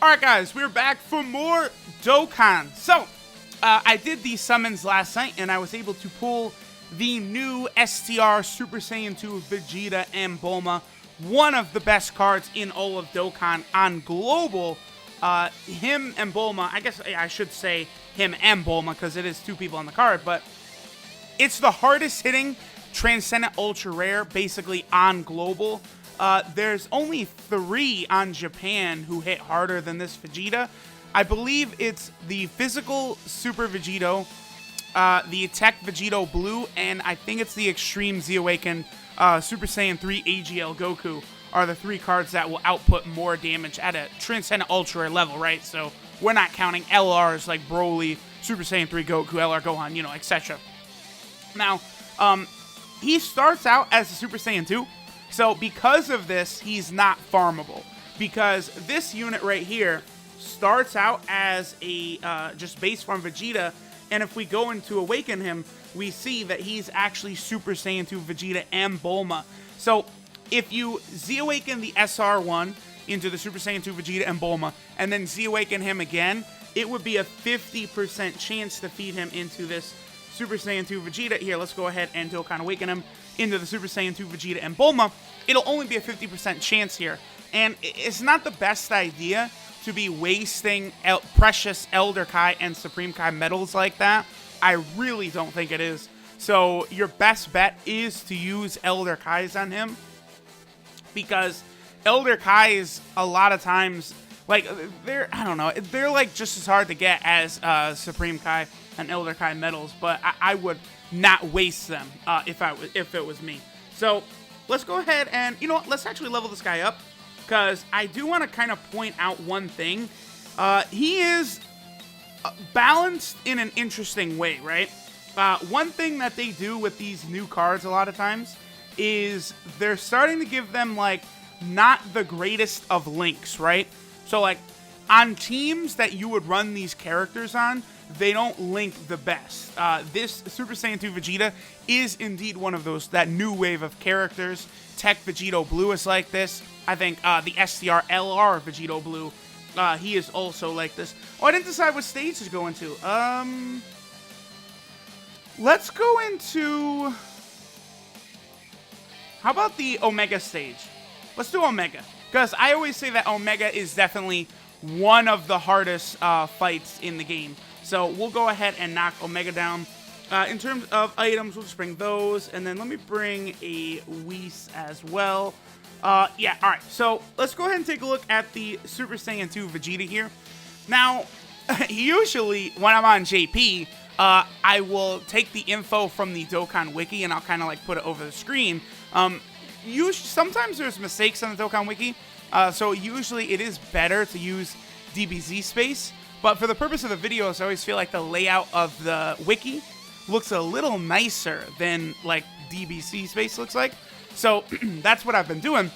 Alright guys, we're back for more Dokkan. So, I did these summons last night, and I was able to pull the new STR Super Saiyan 2 VEGETA and Bulma. One of the best cards in all of Dokkan on Global. Him and Bulma, I guess I should say him and Bulma, because it is two people on the card, but it's the hardest hitting Transcendent Ultra Rare, basically on Global. There's only 3 on Japan who hit harder than this Vegeta. I believe it's the Physical Super Vegito, the Tech Vegito Blue, and I think it's the Extreme Z Awakened Super Saiyan 3 AGL Goku are the 3 cards that will output more damage at a Transcendent Ultra Rare level, right? So we're not counting LRs like Broly, Super Saiyan 3 Goku, LR Gohan, you know, etc. Now, he starts out as a Super Saiyan 2. So because of this, he's not farmable, because this unit right here starts out as a just base farm Vegeta, and if we go into Awaken him, we see that he's actually Super Saiyan 2 Vegeta and Bulma. So if you Z-Awaken the SR1 into the Super Saiyan 2 Vegeta and Bulma, and then Z-Awaken him again, it would be a 50% chance to feed him into this Super Saiyan 2 Vegeta. Here, let's go ahead and Dokkan Awaken him into the Super Saiyan 2 Vegeta and Bulma. It'll only be a 50% chance here. And it's not the best idea to be wasting precious Elder Kai and Supreme Kai medals like that. I really don't think it is. So your best bet is to use Elder Kais on him, because Elder Kais a lot of times, like, I don't know, they're like just as hard to get as Supreme Kai and Elder Kai medals, but I would not waste them if it was me. So let's go ahead and, you know what, let's actually level this guy up, because I do want to kind of point out one thing. He is balanced in an interesting way, right? One thing that they do with these new cards a lot of times is they're starting to give them, like, not the greatest of links, right? So, like, on teams that you would run these characters on, they don't link the best. This Super Saiyan 2 Vegeta is indeed one of those, that new wave of characters. Tech Vegito Blue is like this. I think the STR LR Vegito Blue, he is also like this. Oh, I didn't decide what stage to go into. Let's go into... How about the Omega stage? Let's do Omega, because I always say that Omega is definitely one of the hardest fights in the game. So we'll go ahead and knock Omega down. In terms of items, we'll just bring those, and then let me bring a Whis as well. Yeah, alright, so let's go ahead and take a look at the Super Saiyan 2 Vegeta here. Now, usually when I'm on JP, I will take the info from the Dokkan Wiki, and I'll kind of like put it over the screen. Sometimes there's mistakes on the Dokkan Wiki, so usually it is better to use DBZ space. But for the purpose of the videos, I always feel like the layout of the wiki looks a little nicer than, like, DBC space looks like. So that's what I've been doing.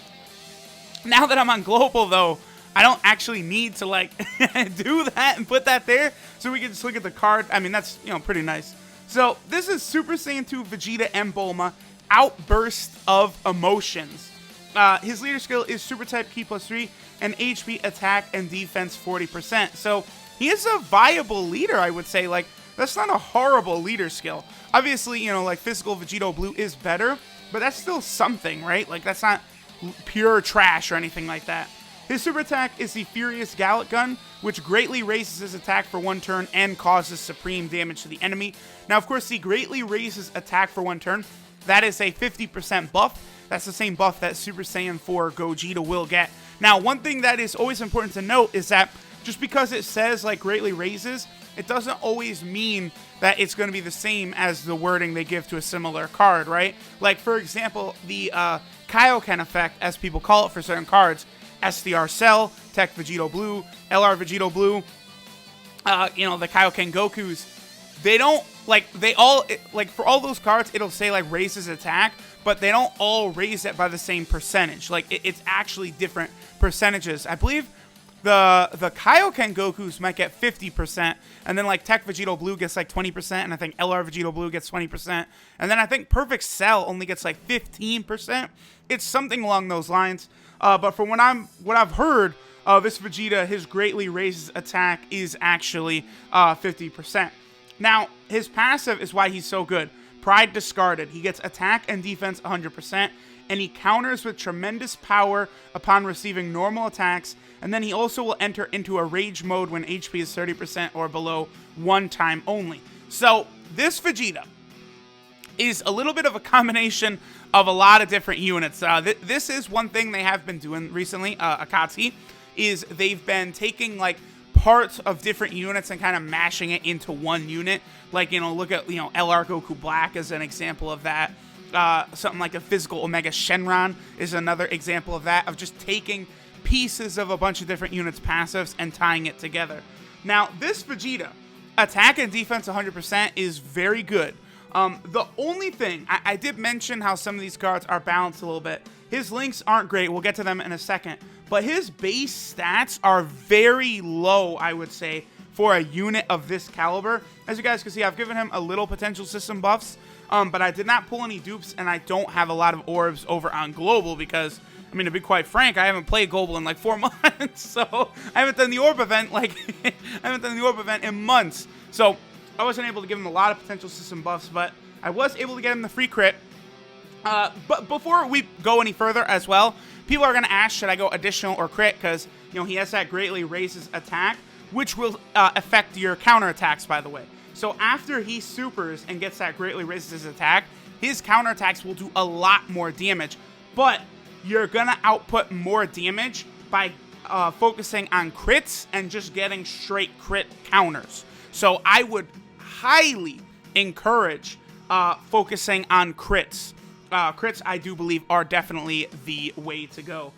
Now that I'm on Global, though, I don't actually need to, like, do that and put that there. So we can just look at the card. I mean, that's, you know, pretty nice. So this is Super Saiyan 2 Vegeta and Bulma, Outburst of Emotions. His leader skill is Super Type Ki +3 and HP attack and defense 40%. So he is a viable leader, I would say. Like, that's not a horrible leader skill. Obviously, you know, like, Physical Vegito Blue is better, but that's still something, right? Like, that's not pure trash or anything like that. His super attack is the Furious Gallic Gun, which greatly raises his attack for 1 turn and causes supreme damage to the enemy. Now, of course, the greatly raises attack for 1 turn. That is a 50% buff. That's the same buff that Super Saiyan 4 Gogeta will get. Now, one thing that is always important to note is that just because it says, like, greatly raises, it doesn't always mean that it's going to be the same as the wording they give to a similar card, right? Like, for example, the Kaioken effect, as people call it for certain cards, STR Cell, Tech Vegito Blue, LR Vegito Blue, you know, the Kaioken Gokus, they don't, like, they all, like, for all those cards, it'll say, like, raises attack, but they don't all raise it by the same percentage. Like, it's actually different percentages. I believe the Kaioken Gokus might get 50%, and then, like, Tech Vegito Blue gets, like, 20%, and I think LR Vegito Blue gets 20%, and then I think Perfect Cell only gets, like, 15%. It's something along those lines. But from what I've heard, this Vegeta, his greatly raises attack is actually 50%. Now, his passive is why he's so good. Pride discarded. He gets attack and defense 100%, and he counters with tremendous power upon receiving normal attacks, and then he also will enter into a rage mode when HP is 30% or below one time only. So, this Vegeta is a little bit of a combination of a lot of different units. This is one thing they have been doing recently, Akatsuki, is they've been taking, like, parts of different units and kind of mashing it into one unit. Like, you know, look at, you know, LR Goku Black as an example of that. Something like a physical Omega Shenron is another example of that, of just taking pieces of a bunch of different units' passives and tying it together. Now, this Vegeta, attack and defense 100% is very good. The only thing, I did mention how some of these cards are balanced a little bit. His links aren't great. We'll get to them in a second. But his base stats are very low, I would say, for a unit of this caliber. As you guys can see, I've given him a little potential system buffs, but I did not pull any dupes, and I don't have a lot of orbs over on Global because, I mean, to be quite frank, I haven't played Global in like 4 months, so I haven't done the orb event, in months. So I wasn't able to give him a lot of potential system buffs, but I was able to get him the free crit. But before we go any further as well, people are going to ask, should I go additional or crit? Because, you know, he has that greatly raises attack, which will affect your counterattacks, by the way. So after he supers and gets that greatly raises his attack, his counterattacks will do a lot more damage. But you're going to output more damage by focusing on crits and just getting straight crit counters. So I would highly encourage focusing on crits. Crits, I do believe, are definitely the way to go.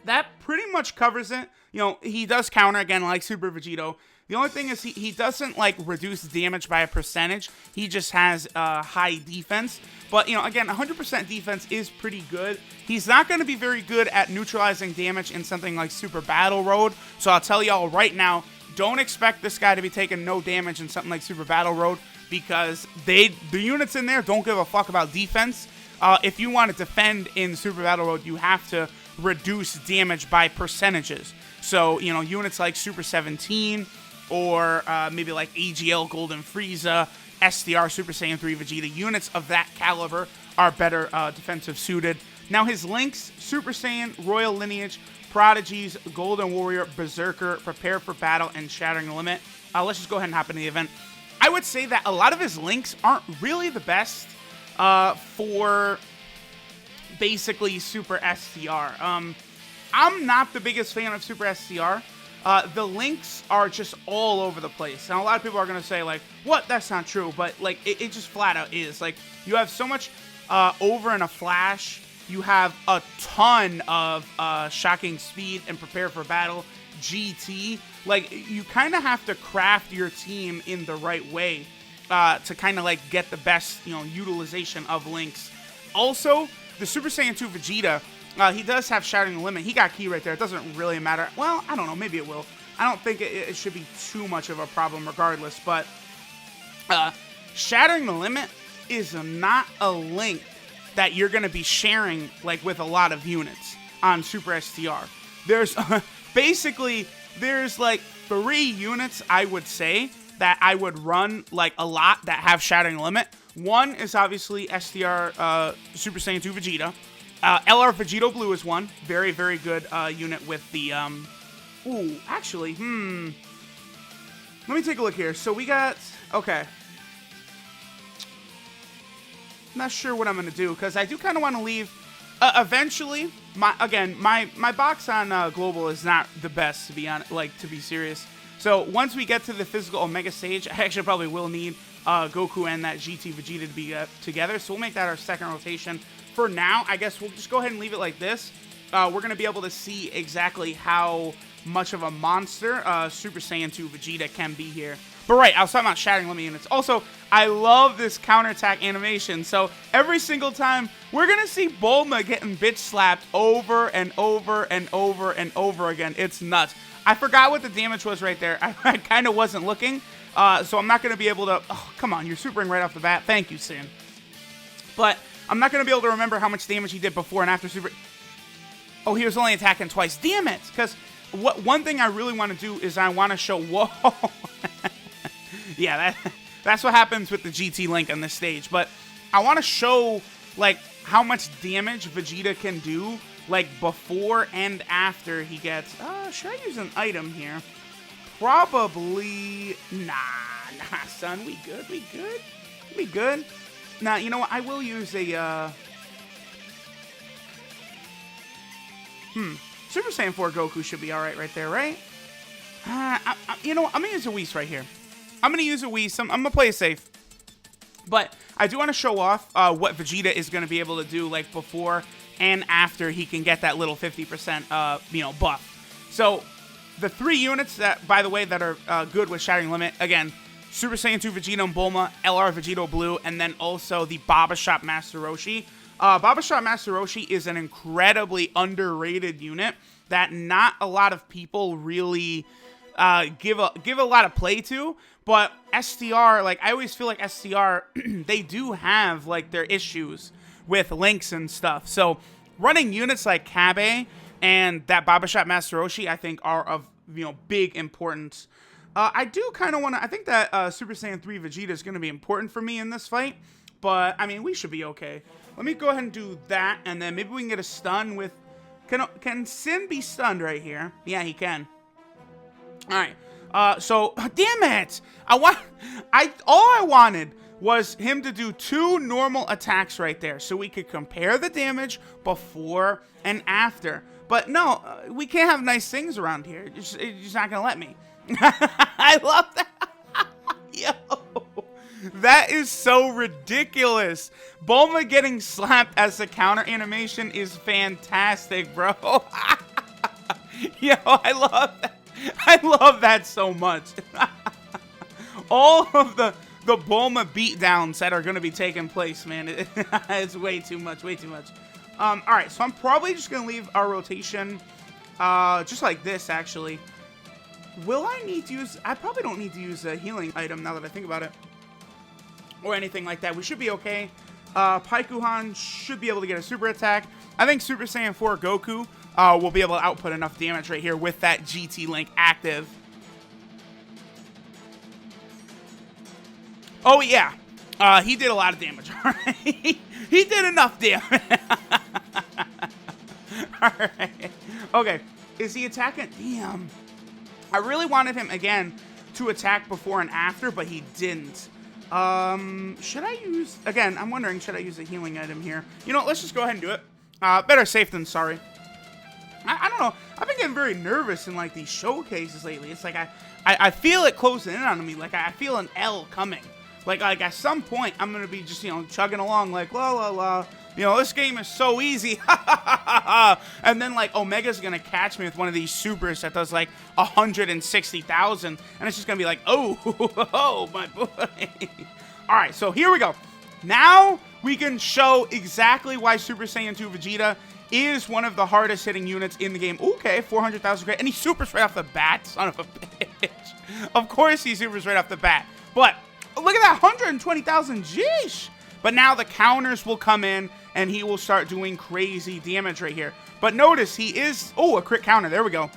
That pretty much covers it. You know, he does counter, again, like Super Vegito. The only thing is he doesn't, like, reduce damage by a percentage. He just has high defense. But, you know, again, 100% defense is pretty good. He's not going to be very good at neutralizing damage in something like Super Battle Road. So I'll tell y'all right now, don't expect this guy to be taking no damage in something like Super Battle Road, because the units in there don't give a fuck about defense. If you want to defend in Super Battle Road, you have to reduce damage by percentages. So, you know, units like Super 17 or maybe like AGL Golden Frieza, STR Super Saiyan 3 Vegeta, units of that caliber are better defensive suited. Now his links, Super Saiyan, Royal Lineage, Prodigies, Golden Warrior, Berserker, Prepare for Battle, and Shattering the Limit. Let's just go ahead and hop into the event. I would say that a lot of his links aren't really the best for basically Super STR. I'm not the biggest fan of Super STR. The links are just all over the place. And a lot of people are going to say, like, what? That's not true. But, like, it just flat out is. Like, you have so much over in a flash. You have a ton of Shocking Speed and Prepare for Battle, GT. Like, you kind of have to craft your team in the right way to kind of, like, get the best, you know, utilization of links. Also, the Super Saiyan 2 Vegeta, he does have Shattering the Limit. He got key right there. It doesn't really matter. Well, I don't know. Maybe it will. I don't think it should be too much of a problem regardless. But Shattering the Limit is not a link that you're going to be sharing, like, with a lot of units on Super STR. There's basically, there's like 3 units, I would say, that I would run, like, a lot that have Shattering the Limit. One is obviously STR Super Saiyan 2 Vegeta. LR Vegito Blue is one. Very, very good unit with the, ooh, actually, let me take a look here. So we got, okay. Not sure what I'm going to do, because I do kind of want to leave, eventually, my box on Global is not the best, to be honest, like, to be serious. So once we get to the physical Omega stage, I actually probably will need Goku and that GT Vegeta to be together, so we'll make that our second rotation. For now, I guess we'll just go ahead and leave it like this. We're going to be able to see exactly how much of a monster Super Saiyan 2 Vegeta can be here. But right, I was talking about Shattering Limit units. Also, I love this counterattack animation. So every single time, we're going to see Bulma getting bitch slapped over and over and over and over again. It's nuts. I forgot what the damage was right there. I kind of wasn't looking. So I'm not going to be able to... Oh, come on, you're supering right off the bat. Thank you, Sin. But I'm not going to be able to remember how much damage he did before and after super... Oh, he was only attacking twice. Damn it! Because one thing I really want to do is I want to show... Whoa! Yeah, that's what happens with the GT Link on this stage. But I want to show, like, how much damage Vegeta can do, like, before and after he gets... should I use an item here? Probably... Nah, son. We good? We good? We good? Nah, you know what? I will use a, Super Saiyan 4 Goku should be alright right there, right? You know what? I'm going to use a Whis right here. I'm going to use a Whis. I'm going to play it safe. But I do want to show off what Vegeta is going to be able to do, like, before and after he can get that little 50%, you know, buff. So, the 3 units that, by the way, that are good with Shattering Limit, again, Super Saiyan 2 Vegeta and Bulma, LR Vegeta Blue, and then also the Baba Shop Master Roshi. Baba Shop Master Roshi is an incredibly underrated unit that not a lot of people really give a lot of play to, but STR, like, I always feel like STR, they do have, like, their issues with links and stuff. So, running units like Kabe and that Baba Shop Master Roshi, I think, are of, you know, big importance. I do kind of want to... I think that Super Saiyan 3 Vegeta is going to be important for me in this fight. But, I mean, we should be okay. Let me go ahead and do that. And then maybe we can get a stun with... Can Sin be stunned right here? Yeah, he can. Alright. So, damn it! All I wanted was him to do 2 normal attacks right there. So we could compare the damage before and after. But no, we can't have nice things around here. You're just not going to let me. I love that. Yo, that is so ridiculous. Bulma getting slapped as a counter animation is fantastic, bro. Yo, I love that. I love that so much. All of the Bulma beatdowns that are going to be taking place, man. It's way too much, way too much. Alright, so I'm probably just going to leave our rotation just like this, actually. Will I need to use... I probably don't need to use a healing item now that I think about it. Or anything like that. We should be okay. Paikuhan should be able to get a super attack. I think Super Saiyan 4 Goku will be able to output enough damage right here with that GT Link active. Oh, yeah. He did a lot of damage. Alright. He did enough damage. Alright. Okay. Is he attacking? Damn. I really wanted him, again, to attack before and after, but he didn't. Should I use... Again, I'm wondering, should I use a healing item here? You know what, let's just go ahead and do it. Better safe than sorry. I don't know. I've been getting very nervous in, like, these showcases lately. It's like I feel it closing in on me. Like, I feel an L coming. Like at some point, I'm going to be just, you know, chugging along like, la, la, la. You know, this game is so easy. And then, like, Omega's going to catch me with one of these supers that does, like, 160,000. And it's just going to be like, oh, my boy. All right, so here we go. Now we can show exactly why Super Saiyan 2 Vegeta is one of the hardest hitting units in the game. Okay, 400,000 great. And he supers right off the bat, son of a bitch. Of course he supers right off the bat. But look at that, 120,000, jeesh. But now the counters will come in, and he will start doing crazy damage right here. But notice, he is... Oh, a crit counter. There we go.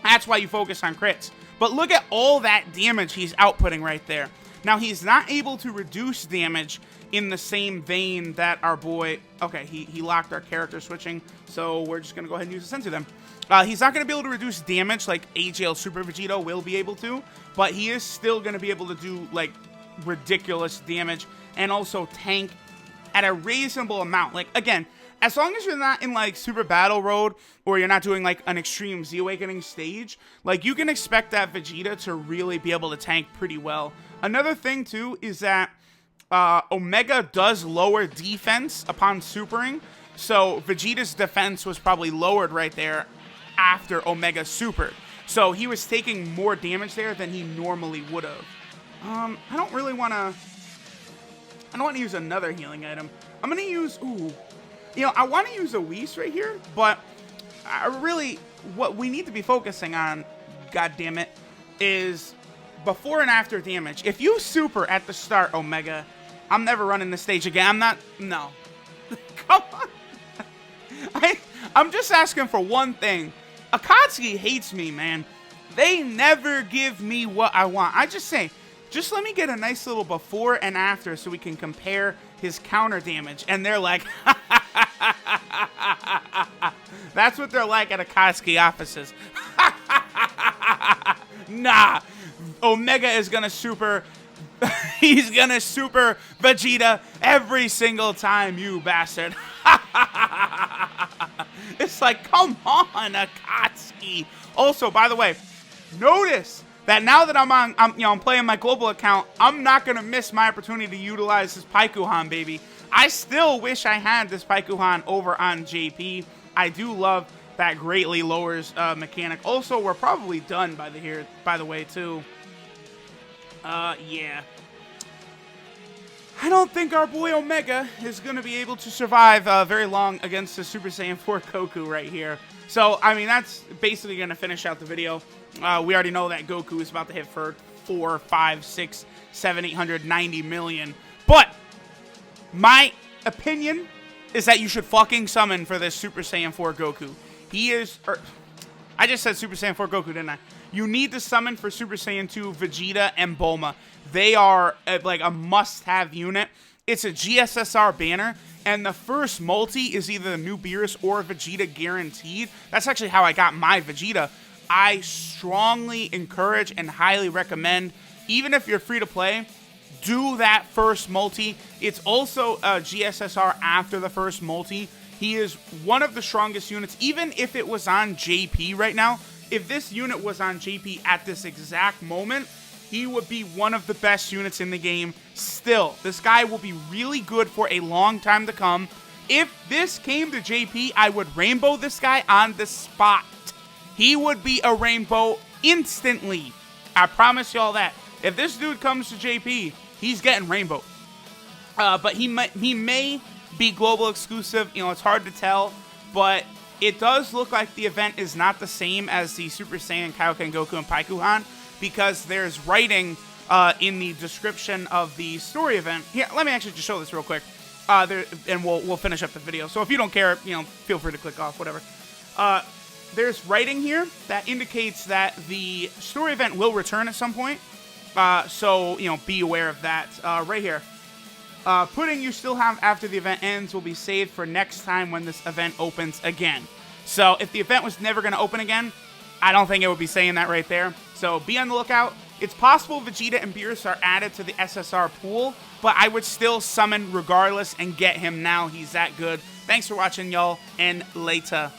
That's why you focus on crits. But look at all that damage he's outputting right there. Now, he's not able to reduce damage in the same vein that our boy... Okay, he locked our character switching, so we're just going to go ahead and use the Senzu then. He's not going to be able to reduce damage like AGL Super Vegeta will be able to, but he is still going to be able to do, like, ridiculous damage and also tank at a reasonable amount. Like, again, as long as you're not in, like, Super Battle Road or you're not doing, like, an Extreme Z Awakening stage, like, you can expect that Vegeta to really be able to tank pretty well. Another thing, too, is that Omega does lower defense upon supering, so Vegeta's defense was probably lowered right there after Omega supered. So he was taking more damage there than he normally would have. I don't really want to... I don't want to use another healing item. I'm going to use... Ooh. You know, I want to use a Whis right here, but I really... What we need to be focusing on, goddammit, is before and after damage. If you super at the start, Omega, I'm never running this stage again. I'm not... No. Come on. I'm just asking for one thing. Akatsuki hates me, man. They never give me what I want. I just say, just let me get a nice little before and after so we can compare his counter damage. And they're like, that's what they're like at Akatsuki offices. Nah, Omega is gonna super, he's gonna super Vegeta every single time, you bastard. It's like, come on, Akatsuki. Also, by the way, notice that now that I'm playing my global account, I'm not gonna miss my opportunity to utilize this Paikuhan, baby. I still wish I had this Paikuhan over on JP. I do love that greatly lowers mechanic. Also, we're probably done by the way, too. Yeah. I don't think our boy Omega is going to be able to survive very long against the Super Saiyan 4 Goku right here. So, I mean, that's basically going to finish out the video. We already know that Goku is about to hit for 4, 5, 6, 7, 890 million. But my opinion is that you should fucking summon for this Super Saiyan 4 Goku. He is... I just said Super Saiyan 4 Goku, didn't I? You need to summon for Super Saiyan 2 Vegeta and Bulma. They are like a must-have unit. It's a GSSR banner, and the first multi is either the new Beerus or Vegeta guaranteed. That's actually how I got my Vegeta. I strongly encourage and highly recommend, even if you're free to play, do that first multi. It's also a GSSR after the first multi. He is one of the strongest units, even if it was on JP right now. If this unit was on JP at this exact moment, he would be one of the best units in the game still. This guy will be really good for a long time to come. If this came to JP, I would rainbow this guy on the spot. He would be a rainbow instantly. I promise y'all that. If this dude comes to JP, he's getting rainbow. But he may be global exclusive. You know, it's hard to tell. But it does look like the event is not the same as the Super Saiyan, Kaioken, Goku, and Paikuhan, because there's writing in the description of the story event. Here, let me actually just show this real quick, and we'll finish up the video. So if you don't care, you know, feel free to click off, whatever. There's writing here that indicates that the story event will return at some point. So, you know, be aware of that right here. Pudding you still have after the event ends will be saved for next time when this event opens again. So if the event was never going to open again, I don't think it would be saying that right there. So be on the lookout. It's possible Vegeta and Beerus are added to the SSR pool, but I would still summon regardless and get him now. He's that good. Thanks for watching, y'all, and later.